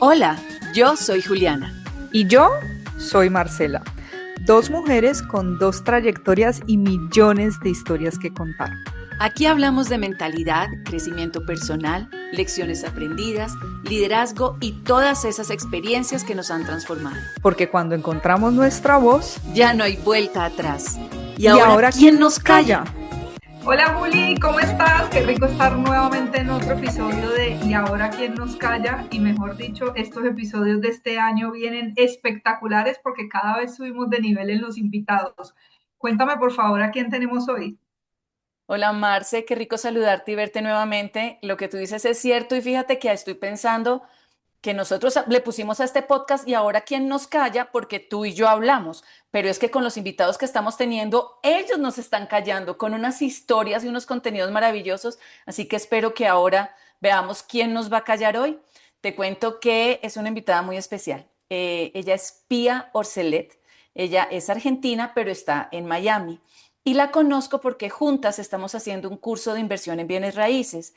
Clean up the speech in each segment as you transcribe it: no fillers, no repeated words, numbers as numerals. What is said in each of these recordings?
Hola, yo soy Juliana. Y yo soy Marcela, dos mujeres con dos trayectorias y millones de historias que contar. Aquí hablamos de mentalidad, crecimiento personal, lecciones aprendidas, liderazgo y todas esas experiencias que nos han transformado. Porque cuando encontramos nuestra voz, ya no hay vuelta atrás. ¿Y ahora quién nos calla? Hola Juli, ¿cómo estás? Qué rico estar nuevamente en otro episodio de ¿Y ahora quién nos calla? Y mejor dicho, estos episodios de este año vienen espectaculares porque cada vez subimos de nivel en los invitados. Cuéntame por favor a quién tenemos hoy. Hola Marce, qué rico saludarte y verte nuevamente. Lo que tú dices es cierto y fíjate que estoy pensando que nosotros le pusimos a este podcast y ahora quién nos calla porque tú y yo hablamos, pero es que con los invitados que estamos teniendo, ellos nos están callando con unas historias y unos contenidos maravillosos, así que espero que ahora veamos quién nos va a callar hoy. Te cuento que es una invitada muy especial. Ella es Pía Orcelet, ella es argentina, pero está en Miami. Y la conozco porque juntas estamos haciendo un curso de inversión en bienes raíces.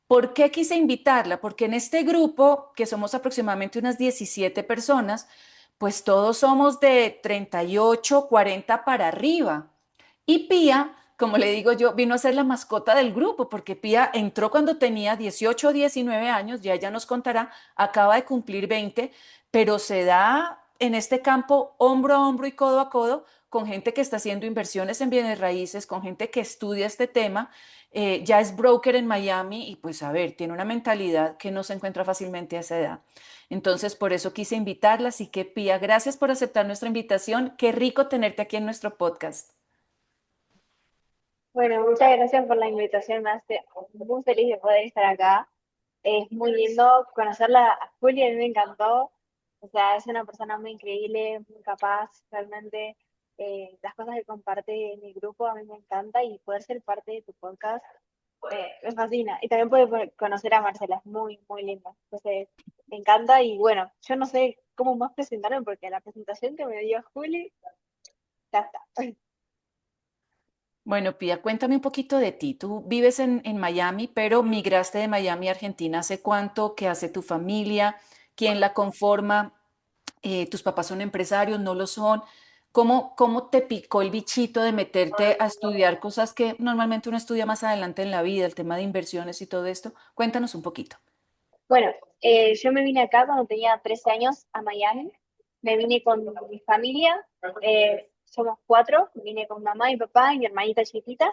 ¿Por qué quise invitarla? Porque en este grupo, que somos aproximadamente unas 17 personas, pues todos somos de 38, 40 para arriba. Y Pía, como le digo yo, vino a ser la mascota del grupo, porque Pía entró cuando tenía 18 o 19 años, ya ella nos contará, acaba de cumplir 20, pero se da en este campo hombro a hombro y codo a codo con gente que está haciendo inversiones en bienes raíces, con gente que estudia este tema, ya es broker en Miami y pues a ver, tiene una mentalidad que no se encuentra fácilmente a esa edad. Entonces, por eso quise invitarla, así que Pía, gracias por aceptar nuestra invitación. Qué rico tenerte aquí en nuestro podcast. Bueno, muchas gracias por la invitación, me hace muy feliz de poder estar acá. Es muy lindo conocerla a Julia, a mí me encantó. O sea, es una persona muy increíble, muy capaz, realmente. Las cosas que comparte en mi grupo a mí me encanta y poder ser parte de tu podcast me fascina. Y también poder conocer a Marcela, es muy, muy linda. Entonces, me encanta y bueno, yo no sé cómo más presentarme porque la presentación que me dio Juli, ya está. Bueno, Pía, cuéntame un poquito de ti. Tú vives en Miami, pero migraste de Miami a Argentina. ¿Hace cuánto? ¿Qué hace tu familia? ¿Quién la conforma? ¿Tus papás son empresarios? ¿No lo son? ¿Cómo te picó el bichito de meterte a estudiar cosas que normalmente uno estudia más adelante en la vida, el tema de inversiones y todo esto? Cuéntanos un poquito. Bueno, yo me vine acá cuando tenía 13 años a Miami. Me vine con mi familia, somos cuatro, vine con mamá, mi papá y mi hermanita chiquita.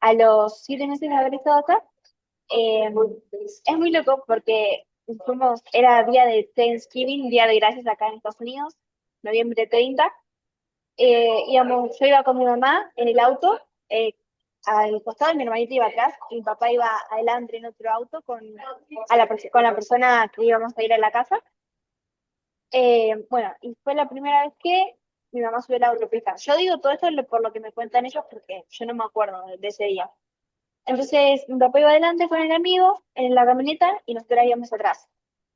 A los 7 meses de haber estado acá, eh, es muy loco porque era día de Thanksgiving, día de gracias acá en Estados Unidos, noviembre 30. Yo iba con mi mamá en el auto, al costado, y mi hermanita iba atrás, y mi papá iba adelante en otro auto con la persona que íbamos a ir a la casa. Bueno, y fue la primera vez que mi mamá subió a la autopista. Yo digo todo esto por lo que me cuentan ellos, porque yo no me acuerdo de ese día. Entonces, mi papá iba adelante con el amigo en la camioneta y nosotros íbamos atrás.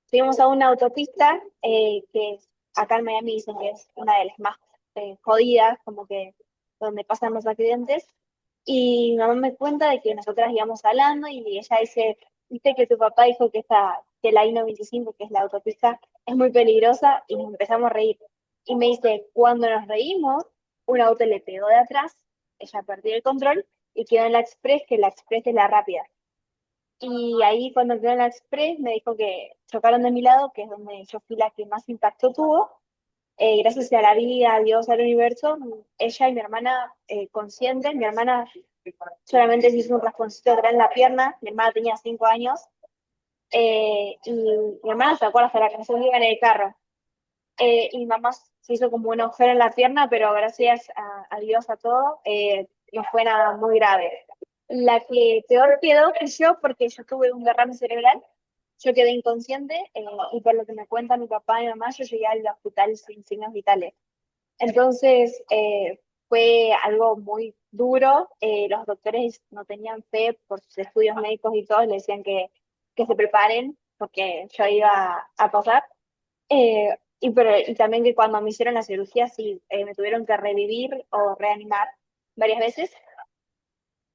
Fuimos a una autopista acá en Miami dicen que es una de las más jodidas, como que donde pasan los accidentes. Y mi mamá me cuenta de que nosotras íbamos hablando y ella dice, viste que tu papá dijo que la I-95, que es la autopista, es muy peligrosa y nos empezamos a reír. Y me dice, cuando nos reímos, un auto le pegó de atrás, ella perdió el control y quedó en la Express, que la Express es la rápida. Y ahí cuando quedó en la Express me dijo que chocaron de mi lado, que es donde yo fui la que más impacto tuvo. Gracias a la vida, a Dios, al universo, ella y mi hermana conscientes, mi hermana solamente se hizo un rasponcito atrás en la pierna, mi hermana tenía 5 años, y mi hermana se acuerda hasta la canción que iba en el carro. Y mi mamá se hizo como un agujero en la pierna, pero gracias a Dios a todo, no fue nada muy grave. La que peor quedó fui yo porque yo tuve un derrame cerebral, yo quedé inconsciente y por lo que me cuenta mi papá y mi mamá, yo llegué al hospital sin signos vitales. Entonces fue algo muy duro, los doctores no tenían fe por sus estudios médicos y todos le decían que se preparen porque yo iba a pasar. Y también que cuando me hicieron la cirugía, sí, me tuvieron que revivir o reanimar varias veces.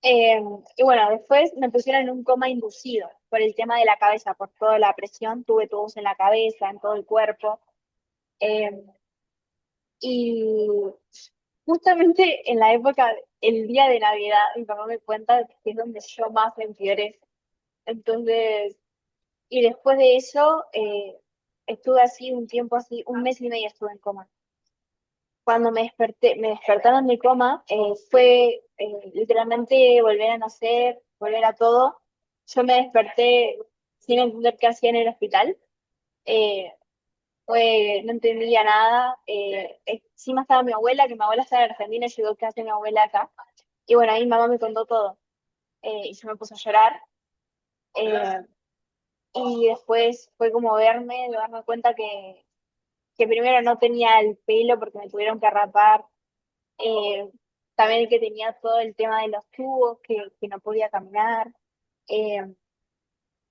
Eh, y bueno, después me pusieron en un coma inducido por el tema de la cabeza, por toda la presión, tuve tubos en la cabeza, en todo el cuerpo. eh, y justamente en la época, el día de Navidad, mi papá me cuenta que es donde yo más me empeoré. Entonces, y después de eso, estuve así un tiempo así, un mes y medio estuve en coma. Cuando me despertaron de coma, fue literalmente volver a nacer, volver a todo. Yo me desperté sin entender qué hacía en el hospital. Eh, no entendía nada. Encima estaba mi abuela, que mi abuela estaba en Argentina, y llegó que hace mi abuela acá. Y bueno, ahí mi mamá me contó todo. Y yo me puse a llorar. Eh, y después fue como verme, de darme cuenta que primero no tenía el pelo porque me tuvieron que rapar. eh, También que tenía todo el tema de los tubos, que no podía caminar, eh,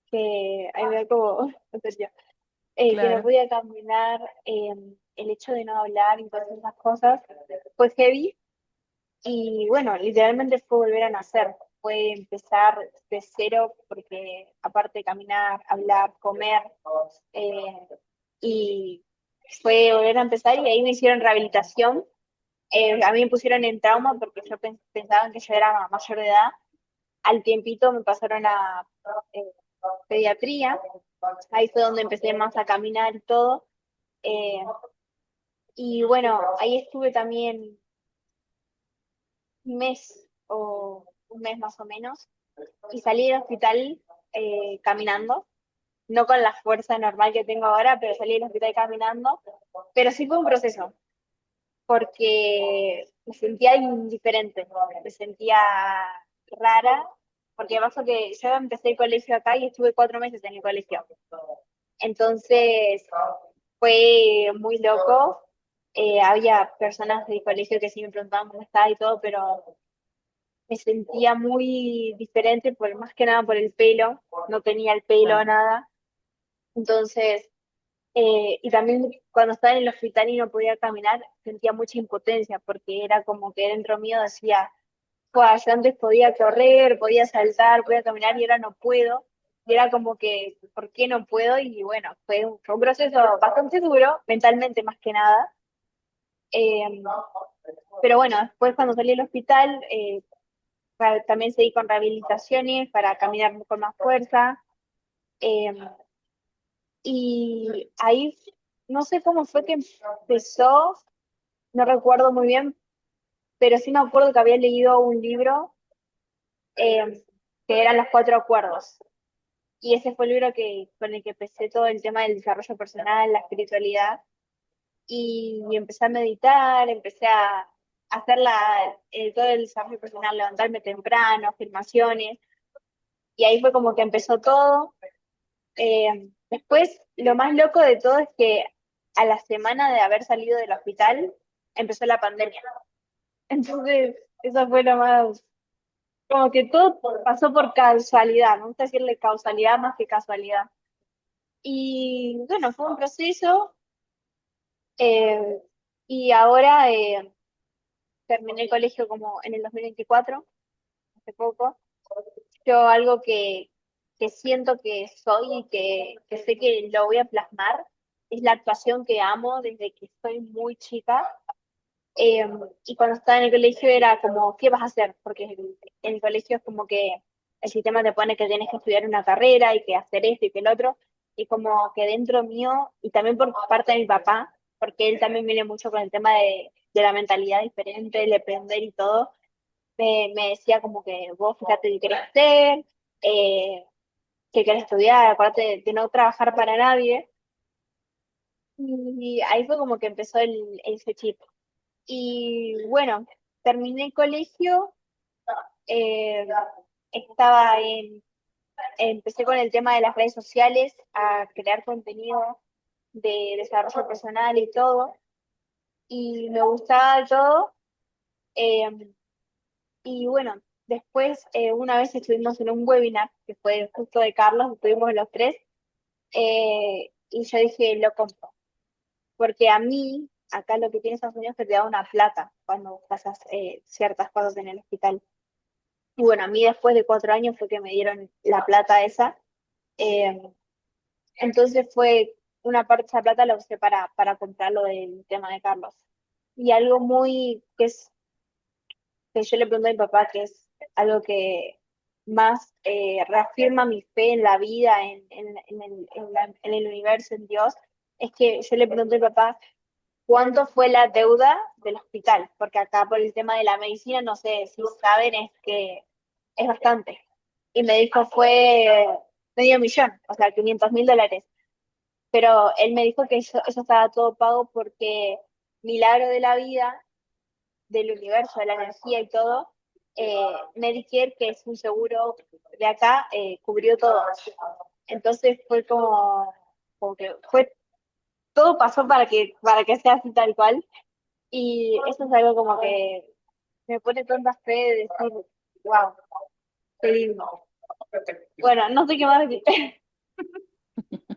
que, ahí me da como, no sé yo, que no Claro. podía caminar, el hecho de no hablar y todas esas cosas, fue heavy. Y bueno, literalmente fue volver a nacer, fue empezar de cero, porque aparte de caminar, hablar, comer, eh, y fue volver a empezar y ahí me hicieron rehabilitación. A mí me pusieron en trauma porque yo pensaban que yo era mayor de edad. Al tiempito me pasaron a eh, pediatría. Ahí fue donde empecé más a caminar y todo. Eh, y bueno, ahí estuve también un mes o un mes más o menos. Y salí del hospital caminando. No con la fuerza normal que tengo ahora, pero salí del hospital caminando. Pero sí fue un proceso, porque me sentía indiferente, me sentía rara, porque pasó que yo empecé el colegio acá y estuve 4 meses en el colegio. Entonces fue muy loco. Había personas del colegio que sí me preguntaban cómo estaba y todo, pero me sentía muy diferente, por, más que nada por el pelo, no tenía el pelo, nada. Entonces, y también cuando estaba en el hospital y no podía caminar, sentía mucha impotencia porque era como que dentro mío decía, pues yo antes podía correr, podía saltar, podía caminar y ahora no puedo. Y era como que, ¿por qué no puedo? Y bueno, fue un proceso bastante duro, mentalmente más que nada. Eh, pero bueno, después cuando salí del hospital, también seguí con rehabilitaciones para caminar con más fuerza. Eh, y ahí no sé cómo fue que empezó, no recuerdo muy bien, pero sí me acuerdo que había leído un libro eh, que eran los cuatro acuerdos. Y ese fue el libro con el que empecé todo el tema del desarrollo personal, la espiritualidad. Y empecé a meditar, empecé a hacer todo el desarrollo personal, levantarme temprano, afirmaciones. Y ahí fue como que empezó todo. Después, lo más loco de todo es que a la semana de haber salido del hospital, empezó la pandemia. Entonces, eso fue lo más, como que todo pasó por casualidad, no me gusta decirle causalidad más que casualidad. Y bueno, fue un proceso, eh, y ahora terminé el colegio como en el 2024, hace poco. Yo algo que siento que soy y que sé que lo voy a plasmar es la actuación que amo desde que soy muy chica. Eh, y cuando estaba en el colegio era como, ¿qué vas a hacer? Porque en el colegio es como que el sistema te pone que tienes que estudiar una carrera y que hacer esto y que el otro. Y como que dentro mío, y también por parte de mi papá, porque él también viene mucho con el tema de la mentalidad diferente, de aprender y todo, me decía como que vos fíjate qué querés hacer, eh, qué querés estudiar, aparte de no trabajar para nadie. Y ahí fue como que empezó ese chip. Y bueno, terminé el colegio, eh, estaba empecé con el tema de las redes sociales, a crear contenido de desarrollo personal y todo, y me gustaba todo. eh, y bueno, después una vez estuvimos en un webinar, que fue justo de Carlos, estuvimos los tres, y yo dije, lo compro, porque a mí, acá lo que tiene Estados Unidos es que te da una plata cuando pasas ciertas cosas en el hospital. Y bueno, a mí después de 4 años fue que me dieron la plata esa. Eh, entonces fue una parte de esa plata la usé para comprar lo del tema de Carlos. Y algo muy que es que yo le pregunto a mi papá, que es algo que más reafirma mi fe en la vida, en el universo, en Dios, es que yo le pregunto a mi papá cuánto fue la deuda del hospital, porque acá por el tema de la medicina, no sé si saben, es que es bastante. Y me dijo fue medio millón, o sea, $500.000. Pero él me dijo que eso estaba todo pago porque milagro de la vida del universo, de la energía y todo, Medicare, que es un seguro de acá, cubrió todo. Entonces fue como que fue, todo pasó para que sea así tal cual. Y eso es algo como que me pone tanta fe de decir, wow, qué lindo. Bueno, no sé qué más decir.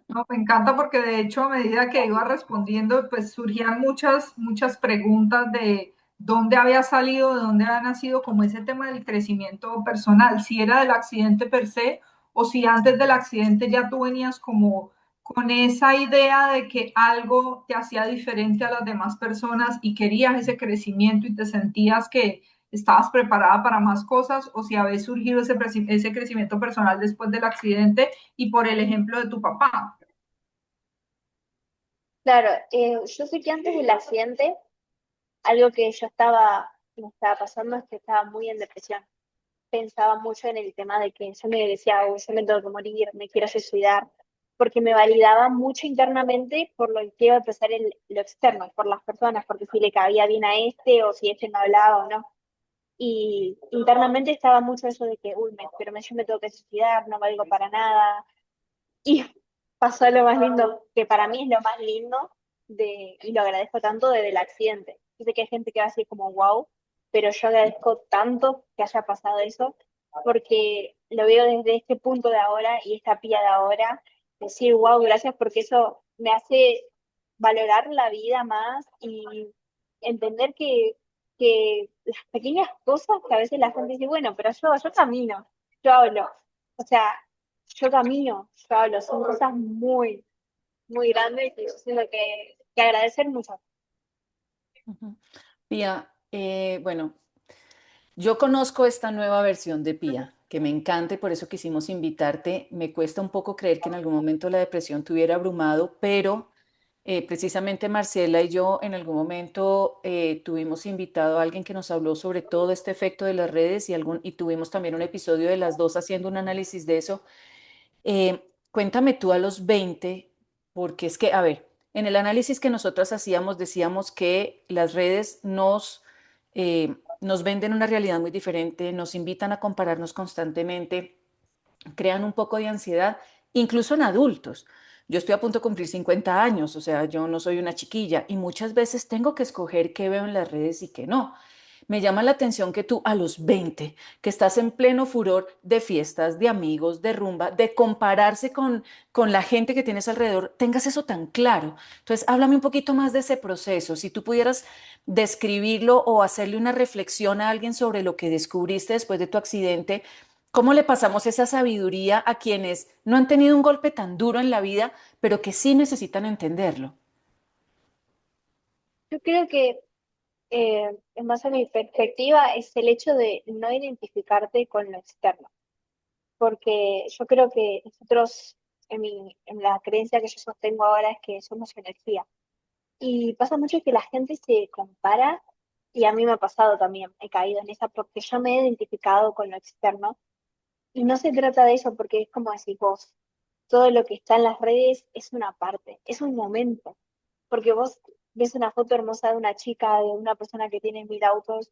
No, me encanta porque de hecho a medida que iba respondiendo, pues surgían muchas preguntas de dónde había salido, de dónde había nacido, como ese tema del crecimiento personal, si era del accidente per se o si antes del accidente ya tú venías como con esa idea de que algo te hacía diferente a las demás personas y querías ese crecimiento y te sentías que estabas preparada para más cosas, o si había surgido ese crecimiento personal después del accidente y por el ejemplo de tu papá. Claro, yo sé que antes del accidente, algo que me estaba pasando es que estaba muy en depresión. Pensaba mucho en el tema de que yo me decía, "Oh, yo me tengo que morir, me quiero suicidar", porque me validaba mucho internamente por lo que iba a pasar en lo externo, por las personas, porque si le cabía bien a este o si este me hablaba o no. Y internamente estaba mucho eso de que, uy, yo me tengo que suicidar, no valgo para nada. Y pasó lo más lindo, que para mí es lo más lindo y lo agradezco tanto desde el accidente. Yo sé que hay gente que va a decir como wow, pero yo agradezco tanto que haya pasado eso, porque lo veo desde este punto de ahora y esta pía de ahora, decir wow, gracias, porque eso me hace valorar la vida más y entender que las pequeñas cosas que a veces la gente dice, bueno, pero yo camino, yo hablo. O sea, yo camino, yo hablo, son cosas muy, muy grandes y yo siento que agradecer mucho. Ujú. Pía, bueno, yo conozco esta nueva versión de Pía, que me encanta y por eso quisimos invitarte. Me cuesta un poco creer que en algún momento la depresión te hubiera abrumado, pero precisamente Marcela y yo en algún momento tuvimos invitado a alguien que nos habló sobre todo este efecto de las redes y tuvimos también un episodio de las dos haciendo un análisis de eso. Cuéntame tú a los 20, porque es que, a ver, en el análisis que nosotras hacíamos decíamos que las redes nos venden una realidad muy diferente, nos invitan a compararnos constantemente, crean un poco de ansiedad, incluso en adultos. Yo estoy a punto de cumplir 50 años, o sea, yo no soy una chiquilla y muchas veces tengo que escoger qué veo en las redes y qué no. Me llama la atención que tú a los 20, que estás en pleno furor de fiestas, de amigos, de rumba, de compararse con la gente que tienes alrededor, tengas eso tan claro. Entonces, háblame un poquito más de ese proceso. Si tú pudieras describirlo o hacerle una reflexión a alguien sobre lo que descubriste después de tu accidente, ¿cómo le pasamos esa sabiduría a quienes no han tenido un golpe tan duro en la vida, pero que sí necesitan entenderlo? Yo creo que en base a mi perspectiva es el hecho de no identificarte con lo externo, porque yo creo que nosotros, en la creencia que yo sostengo ahora es que somos energía. Y pasa mucho que la gente se compara, y a mí me ha pasado también, he caído en esa porque yo me he identificado con lo externo. Y no se trata de eso, porque es como decís vos, todo lo que está en las redes es una parte, es un momento, porque vos ves una foto hermosa de una chica, de una persona que tiene 1000 autos,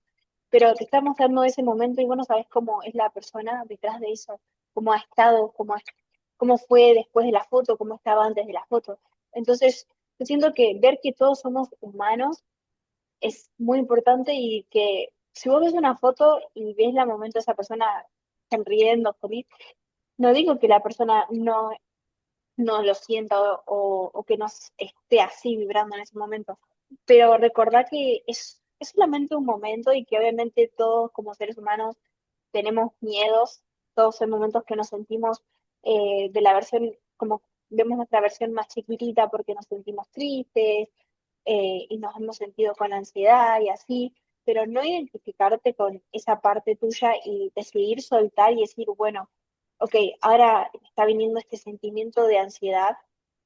pero te está mostrando ese momento y vos no sabés cómo es la persona detrás de eso, cómo ha estado, cómo fue después de la foto, cómo estaba antes de la foto. Entonces, yo siento que ver que todos somos humanos es muy importante y que si vos ves una foto y ves el momento de esa persona sonriendo, feliz, no digo que la persona no lo sienta o que no esté así vibrando en ese momento, pero recordar que es solamente un momento y que obviamente todos como seres humanos tenemos miedos, todos son momentos que nos sentimos de la versión, como vemos nuestra versión más chiquitita porque nos sentimos tristes y nos hemos sentido con ansiedad y así, pero no identificarte con esa parte tuya y decidir soltar y decir, bueno, ok, ahora está viniendo este sentimiento de ansiedad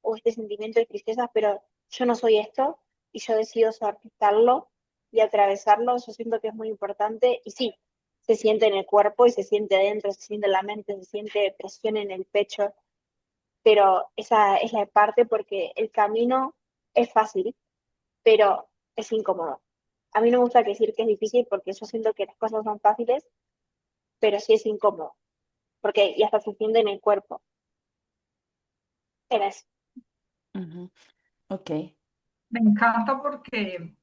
o este sentimiento de tristeza, pero yo no soy esto y yo decido soltarlo y atravesarlo. Yo siento que es muy importante y sí, se siente en el cuerpo y se siente dentro, se siente en la mente, se siente presión en el pecho, pero esa es la parte porque el camino es fácil, pero es incómodo. A mí no me gusta decir que es difícil porque yo siento que las cosas son fáciles, pero sí es incómodo, porque ya hasta se siente en el cuerpo. Era eso. Ujú. Ok. Me encanta porque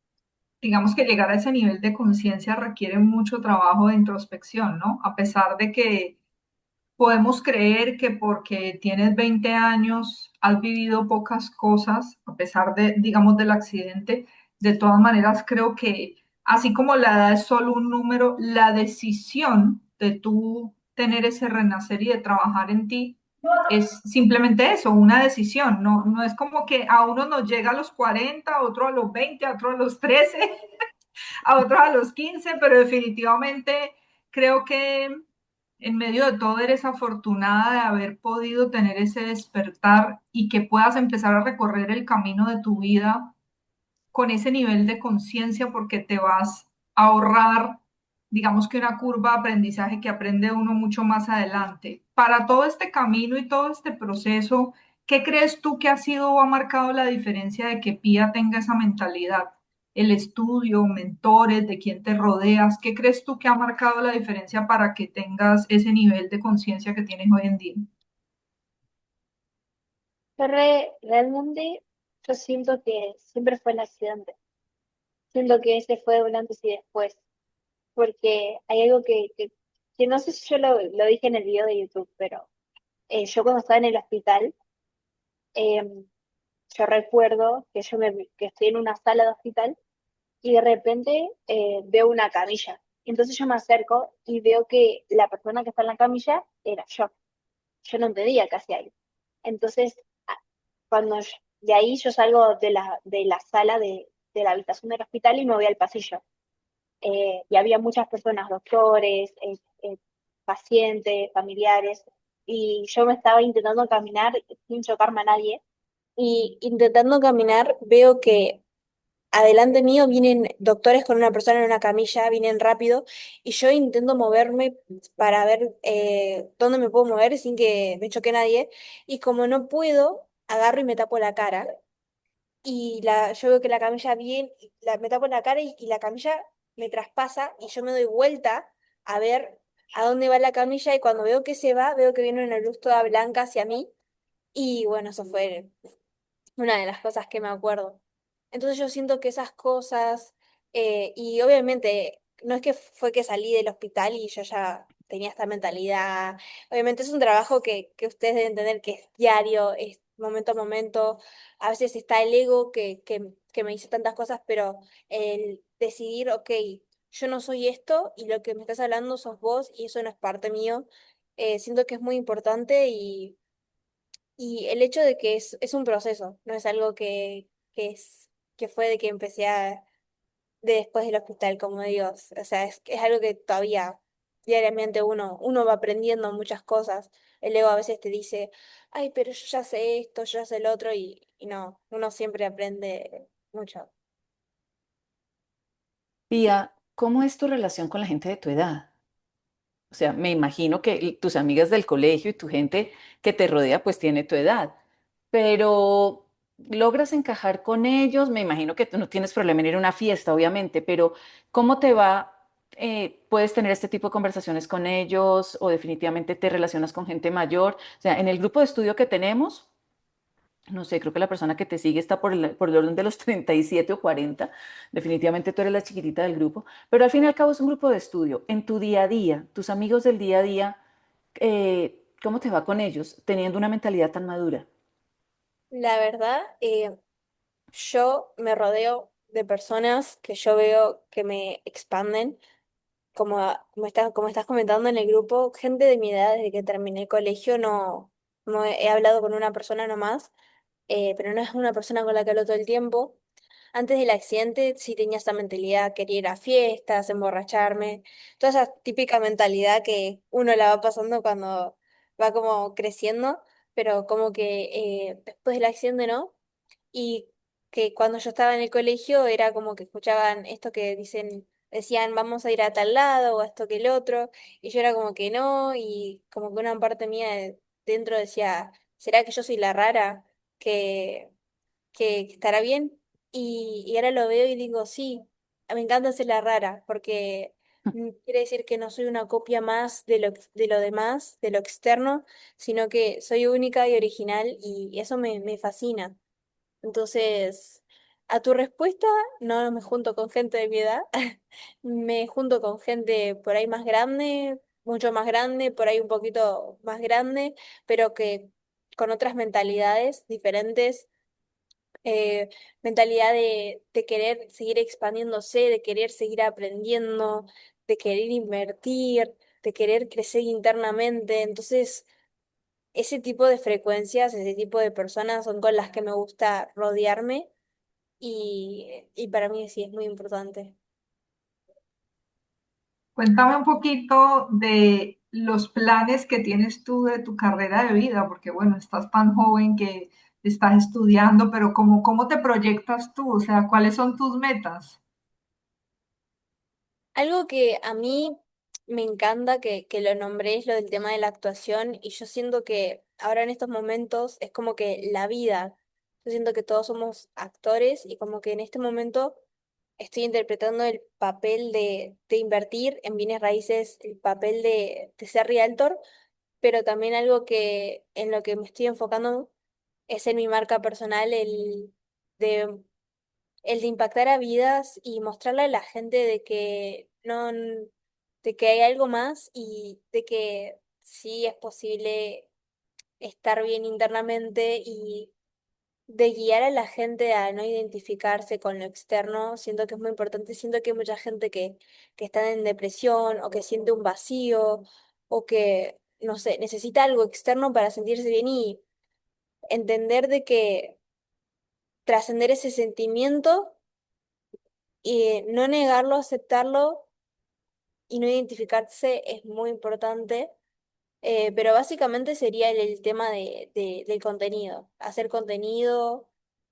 digamos que llegar a ese nivel de conciencia requiere mucho trabajo de introspección, ¿no? A pesar de que podemos creer que porque tienes 20 años has vivido pocas cosas, a pesar de, digamos, del accidente, de todas maneras creo que así como la edad es solo un número, la decisión de tú tener ese renacer y de trabajar en ti es simplemente eso, una decisión, no, no es como que a uno nos llega a los 40, a otro a los 20, a otro a los 13, a otros a los 15, pero definitivamente creo que en medio de todo eres afortunada de haber podido tener ese despertar y que puedas empezar a recorrer el camino de tu vida con ese nivel de conciencia porque te vas a ahorrar, digamos que una curva de aprendizaje que aprende uno mucho más adelante. Para todo este camino y todo este proceso, ¿qué crees tú que ha sido o ha marcado la diferencia de que Pía tenga esa mentalidad? El estudio, mentores, de quién te rodeas, ¿qué crees tú que ha marcado la diferencia para que tengas ese nivel de conciencia que tienes hoy en día? Realmente yo siento que siempre fue el accidente. Siento que ese fue un antes y después, porque hay algo que no sé si yo lo dije en el video de YouTube, pero yo cuando estaba en el hospital, em, yo recuerdo que que estoy en una sala de hospital y de repente veo una camilla. Entonces yo me acerco y veo que la persona que está en la camilla era yo. Yo no entendía qué hacía ahí. Entonces, de ahí yo salgo de la sala de la habitación del hospital y me voy al pasillo. Y había muchas personas, doctores, pacientes, familiares, y yo me estaba intentando caminar sin chocarme a nadie. Y intentando caminar, veo que adelante mío vienen doctores con una persona en una camilla, vienen rápido, y yo intento moverme para ver dónde me puedo mover sin que me choque nadie, y como no puedo, agarro y me tapo la cara, yo veo que la camilla viene, me tapo la cara y la camilla me traspasa, y yo me doy vuelta a ver a dónde va la camilla, y cuando veo que se va, veo que viene una luz toda blanca hacia mí, y bueno, eso fue una de las cosas que me acuerdo. Entonces yo siento que esas cosas, y obviamente no es que fue que salí del hospital y yo ya tenía esta mentalidad, obviamente es un trabajo que ustedes deben entender que es diario, es momento a momento, a veces está el ego que me dice tantas cosas, pero el decidir, ok, yo no soy esto y lo que me estás hablando sos vos y eso no es parte mío, siento que es muy importante y el hecho de que es un proceso, no es algo que fue de que empecé de después del hospital, como digo. O sea, es algo que todavía diariamente uno va aprendiendo muchas cosas. El ego a veces te dice, ay, pero yo ya sé esto, yo ya sé lo otro, y no, uno siempre aprende mucho. Pía, ¿cómo es tu relación con la gente de tu edad? O sea, me imagino que tus amigas del colegio y tu gente que te rodea pues tiene tu edad, pero ¿logras encajar con ellos? Me imagino que tú no tienes problema en ir a una fiesta, obviamente, pero ¿cómo te va? ¿Puedes tener este tipo de conversaciones con ellos o definitivamente te relacionas con gente mayor? O sea, en el grupo de estudio que tenemos, no sé, creo que la persona que te sigue está por el orden de los 37 o 40. Definitivamente tú eres la chiquitita del grupo, pero al fin y al cabo es un grupo de estudio. En tu día a día, tus amigos del día a día, ¿cómo te va con ellos teniendo una mentalidad tan madura? La verdad, yo me rodeo de personas que yo veo que me expanden. como estás comentando en el grupo, gente de mi edad desde que terminé el colegio no he hablado con una persona nomás, pero no es una persona con la que hablo todo el tiempo. Antes del accidente sí tenía esa mentalidad, quería ir a fiestas, emborracharme, toda esa típica mentalidad que uno la va pasando cuando va como creciendo, pero como que después del accidente no. Y que cuando yo estaba en el colegio era como que escuchaban esto que decían vamos a ir a tal lado o a esto que el otro, y yo era como que no, y como que una parte mía dentro decía, ¿será que yo soy la rara? Que, que estará bien. Y ahora lo veo y digo, sí, me encanta ser la rara, porque quiere decir que no soy una copia más de lo demás, de lo externo, sino que soy única y original y eso me fascina. Entonces, a tu respuesta, no me junto con gente de mi edad, me junto con gente por ahí más grande, mucho más grande, por ahí un poquito más grande, pero que con otras mentalidades diferentes, eh, mentalidad de querer seguir expandiéndose, de querer seguir aprendiendo, de querer invertir, de querer crecer internamente. Entonces, ese tipo de frecuencias, ese tipo de personas son con las que me gusta rodearme y para mí sí es muy importante. Cuéntame un poquito de los planes que tienes tú de tu carrera de vida, porque bueno, estás tan joven que estás estudiando, pero ¿cómo te proyectas tú? O sea, ¿cuáles son tus metas? Algo que a mí me encanta que lo nombré es lo del tema de la actuación y yo siento que ahora en estos momentos es como que la vida, yo siento que todos somos actores y como que en este momento estoy interpretando el papel de invertir en bienes raíces, el papel de ser realtor, pero también algo que en lo que me estoy enfocando es en mi marca personal, de el de impactar a vidas y mostrarle a la gente de que no, de que hay algo más y de que sí es posible estar bien internamente y de guiar a la gente a no identificarse con lo externo. Siento que es muy importante, siento que hay mucha gente que está en depresión o que siente un vacío o que, no sé, necesita algo externo para sentirse bien y entender de que trascender ese sentimiento y no negarlo, aceptarlo y no identificarse es muy importante, pero básicamente sería el tema del contenido, hacer contenido,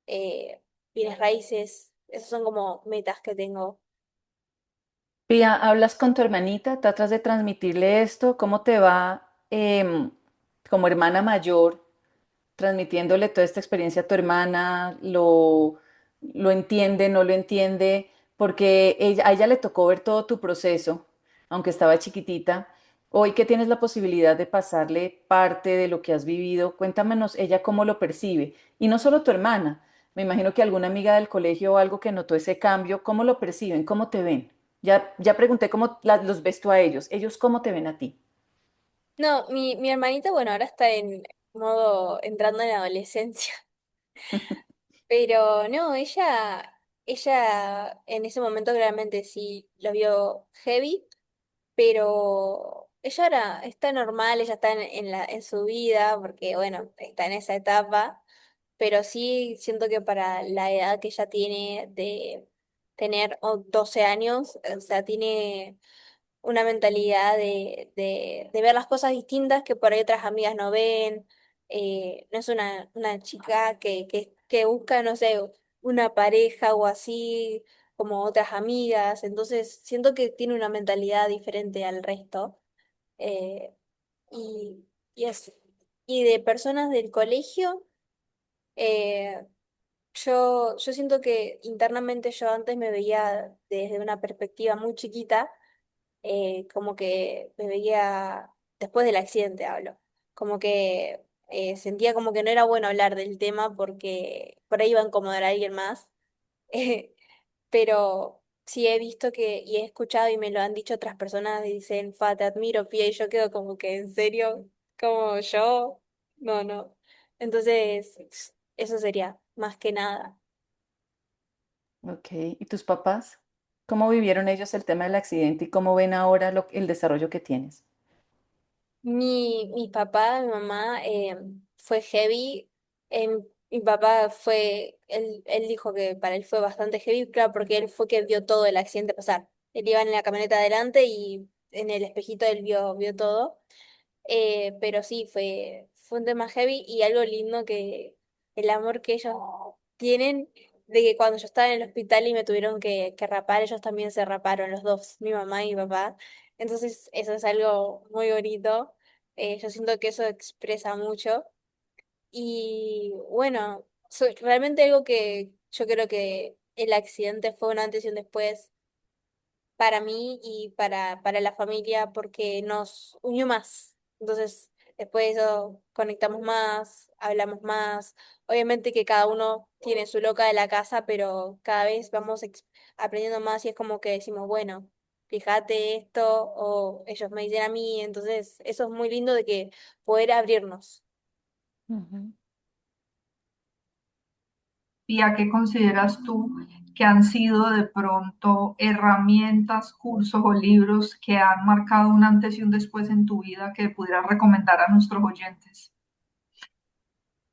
eh, bienes raíces, esas son como metas que tengo. Pía, ¿hablas con tu hermanita? ¿Tratas de transmitirle esto? ¿Cómo te va como hermana mayor transmitiéndole toda esta experiencia a tu hermana? ¿Lo entiende, no lo entiende? Porque a ella le tocó ver todo tu proceso, aunque estaba chiquitita. Hoy que tienes la posibilidad de pasarle parte de lo que has vivido, cuéntanos ella cómo lo percibe. Y no solo tu hermana, me imagino que alguna amiga del colegio o algo que notó ese cambio, ¿cómo lo perciben? ¿Cómo te ven? Ya pregunté cómo los ves tú a ellos. ¿Ellos cómo te ven a ti? No, mi hermanita, bueno, ahora está en modo entrando en la adolescencia, pero no, ella en ese momento claramente sí lo vio heavy, pero ella ahora está normal, ella está en su vida, porque bueno, está en esa etapa, pero sí siento que para la edad que ella tiene de tener 12 años, o sea, tiene una mentalidad de ver las cosas distintas que por ahí otras amigas no ven. No es una chica que busca, no sé, una pareja o así como otras amigas, entonces siento que tiene una mentalidad diferente al resto. eh, y, y, es, y de personas del colegio, eh, yo siento que internamente yo antes me veía desde una perspectiva muy chiquita, como que me veía, después del accidente hablo, como que sentía como que no era bueno hablar del tema porque por ahí iba a incomodar a alguien más. Pero sí he visto que, y he escuchado y me lo han dicho otras personas, y dicen, Fa, te admiro, Pía, y yo quedo como que, ¿en serio? ¿Como yo? No, no. Entonces, eso sería, más que nada. Ok, ¿y tus papás? ¿Cómo vivieron ellos el tema del accidente y cómo ven ahora el desarrollo que tienes? Mi papá, mi mamá fue heavy. Mi papá él dijo que para él fue bastante heavy, claro, porque él fue que vio todo el accidente pasar. Él iba en la camioneta adelante y en el espejito él vio todo. Pero sí, fue un tema heavy y algo lindo que el amor que ellos tienen, de que cuando yo estaba en el hospital y me tuvieron que rapar, ellos también se raparon, los dos, mi mamá y mi papá. Entonces, eso es algo muy bonito. Yo siento que eso expresa mucho. Y bueno, realmente algo que yo creo que el accidente fue un antes y un después para mí y para la familia porque nos unió más. Entonces, después de eso conectamos más, hablamos más. Obviamente que cada uno tiene su loca de la casa, pero cada vez vamos aprendiendo más y es como que decimos, bueno, fíjate esto o ellos me dicen a mí. Entonces, eso es muy lindo de que poder abrirnos. Ujú. ¿Y a qué consideras tú que han sido de pronto herramientas, cursos o libros que han marcado un antes y un después en tu vida que pudieras recomendar a nuestros oyentes?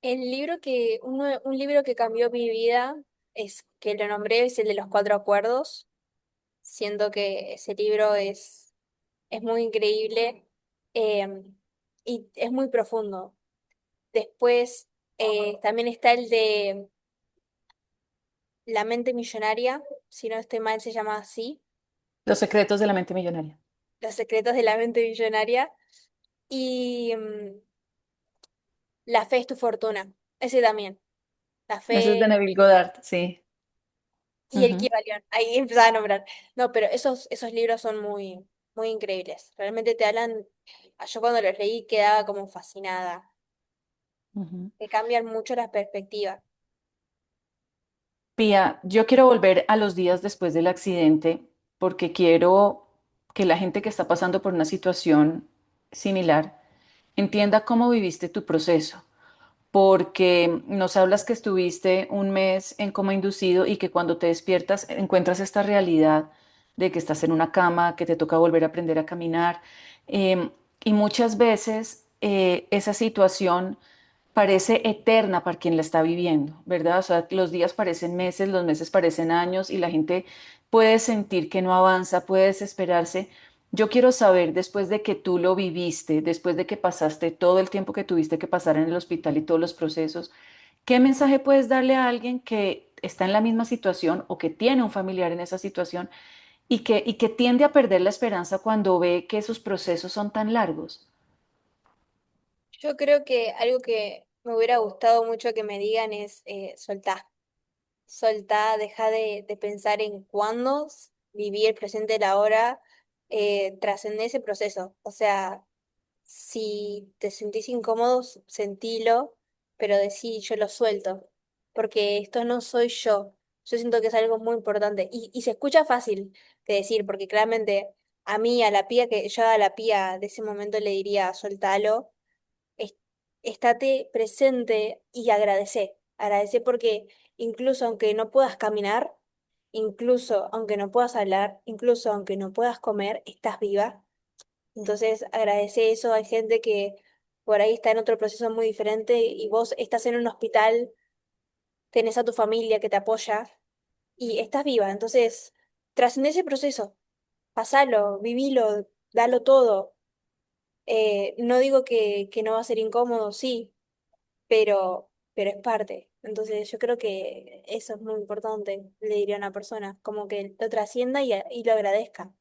Un libro que cambió mi vida es que lo nombré, es el de los cuatro acuerdos. Siento que ese libro es muy increíble y es muy profundo. Después también está el de La mente millonaria, si no estoy mal se llama así, Los secretos de la mente millonaria. Los secretos de la mente millonaria y La fe es tu fortuna, ese también, La Ese es de fe Neville Goddard, sí. y el Ujú, Kybalión, ahí empezaba a nombrar. No, pero esos libros son muy increíbles, realmente te hablan, yo cuando los leí quedaba como fascinada, ujú. te cambian mucho las perspectivas. Pía, yo quiero volver a los días después del accidente porque quiero que la gente que está pasando por una situación similar entienda cómo viviste tu proceso, porque nos hablas que estuviste un mes en coma inducido y que cuando te despiertas encuentras esta realidad de que estás en una cama, que te toca volver a aprender a caminar, y muchas veces esa situación parece eterna para quien la está viviendo, ¿verdad? O sea, los días parecen meses, los meses parecen años y la gente puede sentir que no avanza, puede desesperarse. Yo quiero saber, después de que tú lo viviste, después de que pasaste todo el tiempo que tuviste que pasar en el hospital y todos los procesos, ¿qué mensaje puedes darle a alguien que está en la misma situación o que tiene un familiar en esa situación y que tiende a perder la esperanza cuando ve que esos procesos son tan largos? Yo creo que algo que me hubiera gustado mucho que me digan es soltá, soltá, deja de pensar en cuándo, viví el presente, el ahora, trascendé ese proceso. O sea, si te sentís incómodo, sentilo, pero decí, yo lo suelto, porque esto no soy yo. Yo siento que es algo muy importante y se escucha fácil de decir, porque claramente a mí, a la pía, que yo a la pía de ese momento le diría, soltalo es- estate presente y agradece. Agradece porque incluso aunque no puedas caminar, incluso aunque no puedas hablar, incluso aunque no puedas comer, estás viva. Entonces agradece eso. Hay gente que por ahí está en otro proceso muy diferente y vos estás en un hospital, tenés a tu familia que te apoya y estás viva. Entonces, trascende ese proceso, pasalo, vivilo, dalo todo. No digo que no va a ser incómodo, sí, pero es parte. Entonces yo creo que eso es muy importante, le diría a una persona, como que lo trascienda y lo agradezca.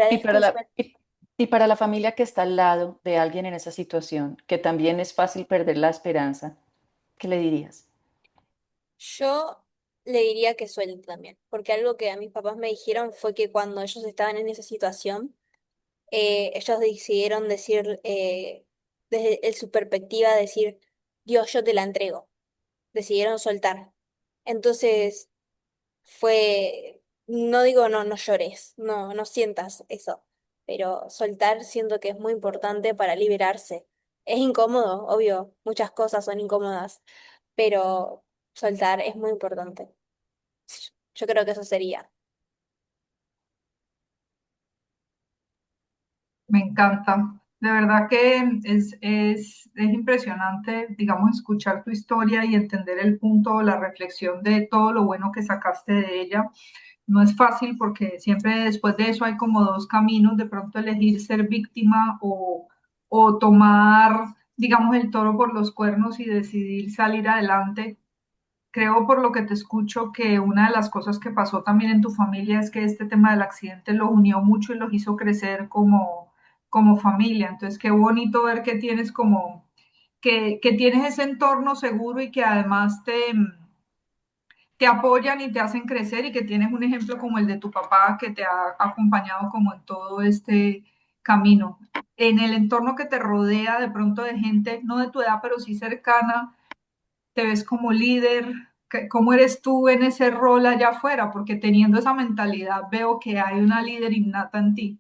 Y Agradezco para y la, suelto. y, y para la familia que está al lado de alguien en esa situación, que también es fácil perder la esperanza, ¿qué le dirías? Yo le diría que suelte también, porque algo que a mis papás me dijeron fue que cuando ellos estaban en esa situación, ellos decidieron decir, desde su perspectiva, decir, Dios, yo te la entrego. Decidieron soltar. Entonces, no digo no llores, no sientas eso, pero soltar siento que es muy importante para liberarse. Es incómodo, obvio, muchas cosas son incómodas, pero soltar es muy importante. Yo creo que eso sería. Me encanta. De verdad que es impresionante, digamos, escuchar tu historia y entender el punto, la reflexión de todo lo bueno que sacaste de ella. No es fácil porque siempre después de eso hay como dos caminos, de pronto elegir ser víctima o tomar, digamos, el toro por los cuernos y decidir salir adelante. Creo por lo que te escucho que una de las cosas que pasó también en tu familia es que este tema del accidente los unió mucho y los hizo crecer como familia. Entonces, qué bonito ver que tienes como, que tienes ese entorno seguro y que además te apoyan y te hacen crecer y que tienes un ejemplo como el de tu papá que te ha acompañado como en todo este camino. En el entorno que te rodea de pronto de gente, no de tu edad, pero sí cercana, te ves como líder, cómo eres tú en ese rol allá afuera, porque teniendo esa mentalidad veo que hay una líder innata en ti.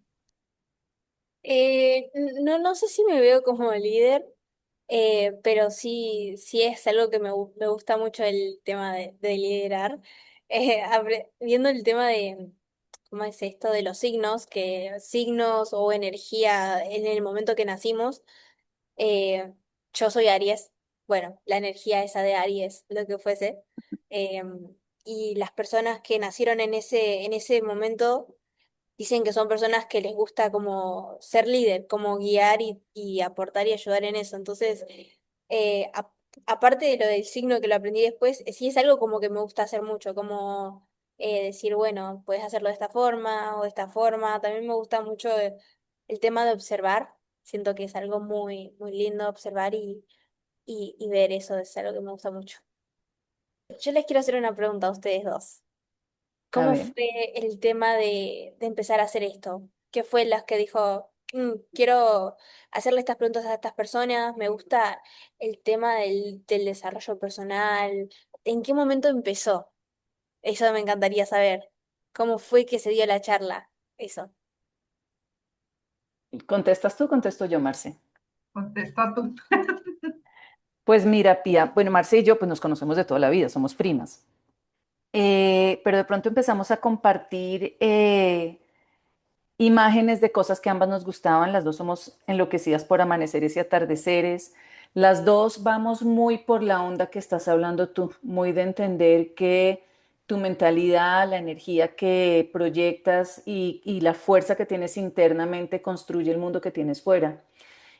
No sé si me veo como líder, pero sí es algo que me gusta mucho el tema de liderar. Viendo el tema de, ¿cómo es esto? De los signos, que signos o energía en el momento que nacimos. Eh, yo soy Aries, bueno, la energía esa de Aries, lo que fuese. Eh, y las personas que nacieron en ese momento dicen que son personas que les gusta como ser líder, como guiar y aportar y ayudar en eso. Entonces, eh, a- aparte de lo del signo que lo aprendí después, sí es algo como que me gusta hacer mucho, como decir, bueno, puedes hacerlo de esta forma o de esta forma. También me gusta mucho el tema de observar. Siento que es algo muy lindo observar y ver eso, es algo que me gusta mucho. Yo les quiero hacer una pregunta a ustedes dos. A ¿Cómo ver. fue el tema de empezar a hacer esto? ¿Qué fue las que dijo, quiero hacerle estas preguntas a estas personas? Me gusta el tema del desarrollo personal. ¿En qué momento empezó? Eso me encantaría saber. ¿Cómo fue que se dio la charla? Eso. ¿Contestas tú, contesto yo, Marce? Contesta tú. Pues mira, Pía, bueno, Marce y yo pues nos conocemos de toda la vida, somos primas. Pero de pronto empezamos a compartir imágenes de cosas que ambas nos gustaban. Las dos somos enloquecidas por amaneceres y atardeceres. Las dos vamos muy por la onda que estás hablando tú, muy de entender que tu mentalidad, la energía que proyectas y la fuerza que tienes internamente construye el mundo que tienes fuera.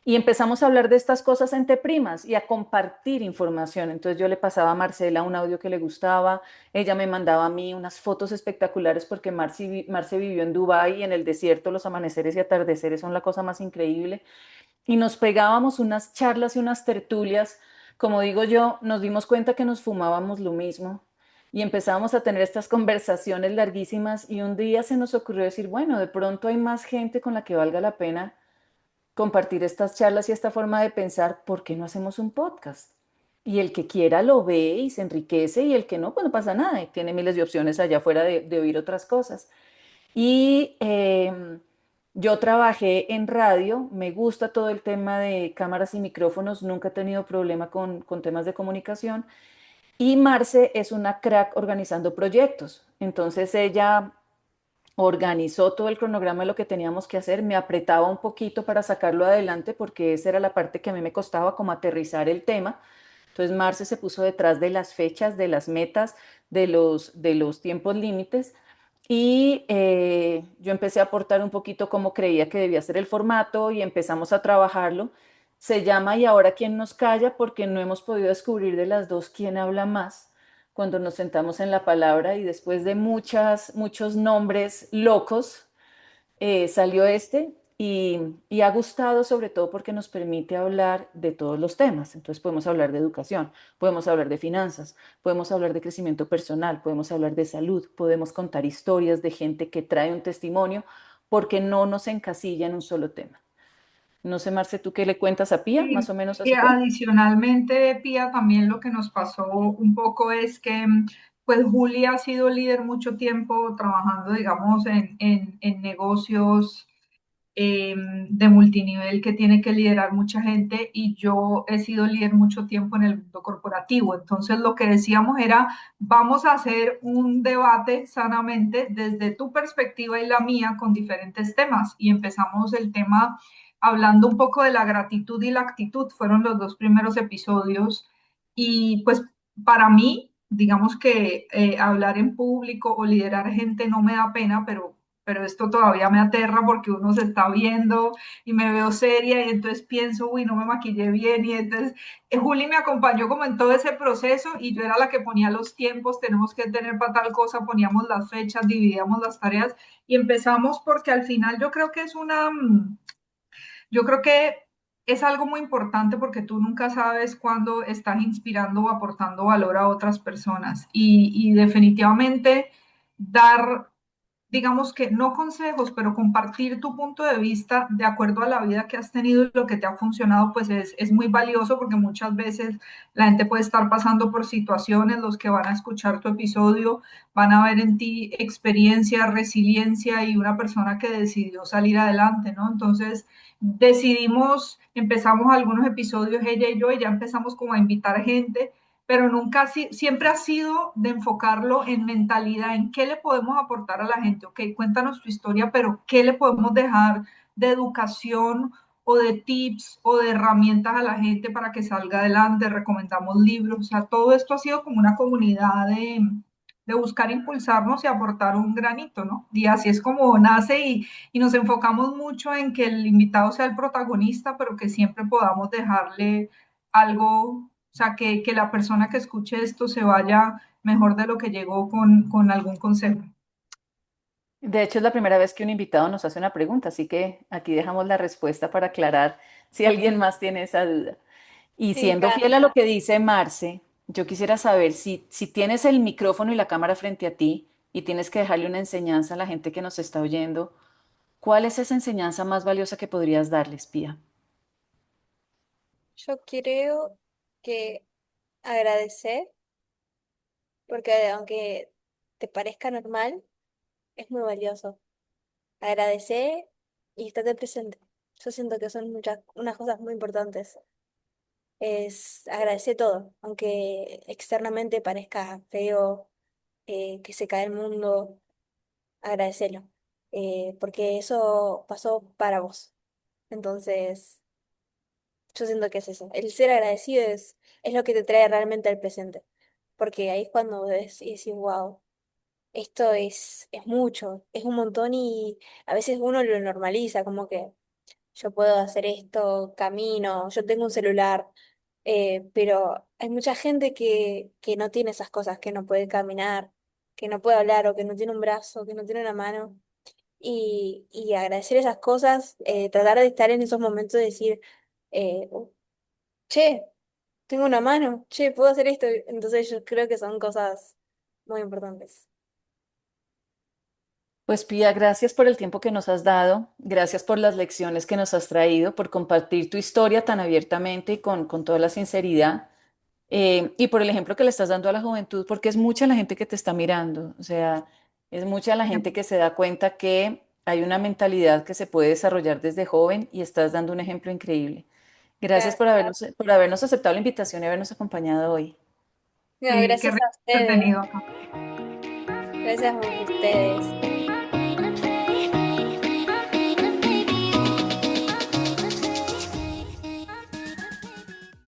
Y empezamos a hablar de estas cosas entre primas y a compartir información. Entonces yo le pasaba a Marcela un audio que le gustaba, ella me mandaba a mí unas fotos espectaculares porque Marce vivió en Dubái y en el desierto los amaneceres y atardeceres son la cosa más increíble. Y nos pegábamos unas charlas y unas tertulias. Como digo yo, nos dimos cuenta que nos fumábamos lo mismo y empezábamos a tener estas conversaciones larguísimas y un día se nos ocurrió decir, bueno, de pronto hay más gente con la que valga la pena compartir estas charlas y esta forma de pensar, ¿por qué no hacemos un podcast? Y el que quiera lo ve y se enriquece y el que no, pues no pasa nada y tiene miles de opciones allá afuera de oír otras cosas. Y yo trabajé en radio, me gusta todo el tema de cámaras y micrófonos, nunca he tenido problema con temas de comunicación. Y Marce es una crack organizando proyectos. Entonces ella organizó todo el cronograma de lo que teníamos que hacer, me apretaba un poquito para sacarlo adelante porque esa era la parte que a mí me costaba como aterrizar el tema. Entonces Marce se puso detrás de las fechas, de las metas, de los tiempos límites y yo empecé a aportar un poquito cómo creía que debía ser el formato y empezamos a trabajarlo. Se llama ¿Y ahora quién nos calla? Porque no hemos podido descubrir de las dos quién habla más cuando nos sentamos en la palabra y después de muchos nombres locos, salió este y ha gustado sobre todo porque nos permite hablar de todos los temas. Entonces podemos hablar de educación, podemos hablar de finanzas, podemos hablar de crecimiento personal, podemos hablar de salud, podemos contar historias de gente que trae un testimonio porque no nos encasilla en un solo tema. No sé, Marce, ¿tú qué le cuentas a Pía? Más o menos Y así fue. adicionalmente, Pía, también lo que nos pasó un poco es que, pues, Julia ha sido líder mucho tiempo trabajando, digamos, en negocios de multinivel que tiene que liderar mucha gente y yo he sido líder mucho tiempo en el mundo corporativo. Entonces lo que decíamos era, vamos a hacer un debate sanamente desde tu perspectiva y la mía con diferentes temas. Y empezamos el tema hablando un poco de la gratitud y la actitud. Fueron los dos primeros episodios y pues para mí, digamos que hablar en público o liderar gente no me da pena, pero esto todavía me aterra porque uno se está viendo y me veo seria y entonces pienso, uy, no me maquillé bien y entonces Juli me acompañó como en todo ese proceso y yo era la que ponía los tiempos, tenemos que tener para tal cosa, poníamos las fechas, dividíamos las tareas y empezamos porque al final yo creo que es algo muy importante porque tú nunca sabes cuándo estás inspirando o aportando valor a otras personas y definitivamente dar, digamos que no consejos, pero compartir tu punto de vista de acuerdo a la vida que has tenido y lo que te ha funcionado, pues es muy valioso porque muchas veces la gente puede estar pasando por situaciones, los que van a escuchar tu episodio van a ver en ti experiencia, resiliencia y una persona que decidió salir adelante, ¿no? Entonces decidimos, empezamos algunos episodios ella y yo y ya empezamos como a invitar gente pero nunca, siempre ha sido de enfocarlo en mentalidad, en qué le podemos aportar a la gente. Ok, cuéntanos tu historia, pero qué le podemos dejar de educación o de tips o de herramientas a la gente para que salga adelante. Recomendamos libros, o sea, todo esto ha sido como una comunidad de buscar impulsarnos y aportar un granito, ¿no? Y así es como nace y nos enfocamos mucho en que el invitado sea el protagonista, pero que siempre podamos dejarle algo, o sea, que la persona que escuche esto se vaya mejor de lo que llegó con algún consejo. De hecho, es la primera vez que un invitado nos hace una pregunta, así que aquí dejamos la respuesta para aclarar si alguien más tiene esa duda. Y Me siendo fiel a lo encanta. que dice Marce, yo quisiera saber si tienes el micrófono y la cámara frente a ti y tienes que dejarle una enseñanza a la gente que nos está oyendo, ¿cuál es esa enseñanza más valiosa que podrías darles, Pía? Yo creo que agradecer, porque aunque te parezca normal, es muy valioso. Agradecer y estar presente. Yo siento que son unas cosas muy importantes. Es agradecer todo, aunque externamente parezca feo, que se cae el mundo, agradecerlo, porque eso pasó para vos. Entonces, yo siento que es eso. El ser agradecido es lo que te trae realmente al presente, porque ahí es cuando ves y decís, wow, esto es mucho, es un montón y a veces uno lo normaliza, como que yo puedo hacer esto, camino, yo tengo un celular, pero hay mucha gente que no tiene esas cosas, que no puede caminar, que no puede hablar o que no tiene un brazo, que no tiene una mano. Y agradecer esas cosas, tratar de estar en esos momentos de decir, che, tengo una mano, che, puedo hacer esto. Entonces yo creo que son cosas muy importantes. Pues Pía, gracias por el tiempo que nos has dado, gracias por las lecciones que nos has traído, por compartir tu historia tan abiertamente y con toda la sinceridad. Y por el ejemplo que le estás dando a la juventud, porque es mucha la gente que te está mirando, o sea, es mucha la gente que se da cuenta que hay una mentalidad que se puede desarrollar desde joven y estás dando un ejemplo increíble. Gracias Gracias. por habernos aceptado la invitación y habernos acompañado hoy. No, Sí, qué gracias rico a haberte ustedes. tenido acá. Gracias a ustedes.